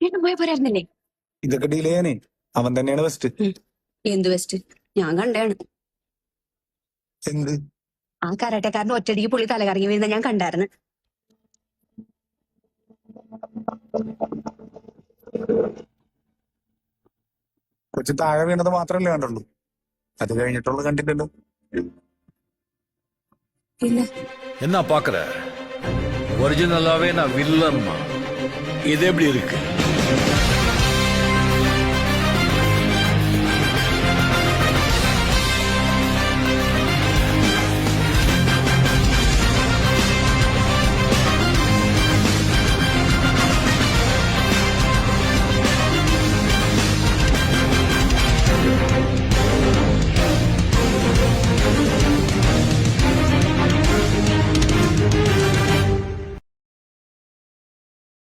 വീണ്ടും പോയ പോരായിരുന്നില്ലേ? ഇതൊക്കെ ഡീൽ ചെയ്യാനേ അവൻ തന്നെയാണ് ബെസ്റ്റ്. എന്ത് വെസ്റ്റ്? ഞാൻ കണ്ടാണ്. എന്ത്? ആ കരാട്ടക്കാരന്റെ ഒറ്റടിക്ക് പുള്ളി തലകറങ്ങി വീഴുന്ന ഞാൻ കണ്ടായിരുന്നു. കൊച്ചു താഴെ വീണത് മാത്രമല്ലേ കണ്ടുള്ളൂ, അത് കഴിഞ്ഞിട്ടുള്ളത് കണ്ടില്ലല്ലോ. ഇല്ല. என்ன பாக்குற? ஒரிஜினலாவே நான் வில்லன். இது எப்படி இருக்கு?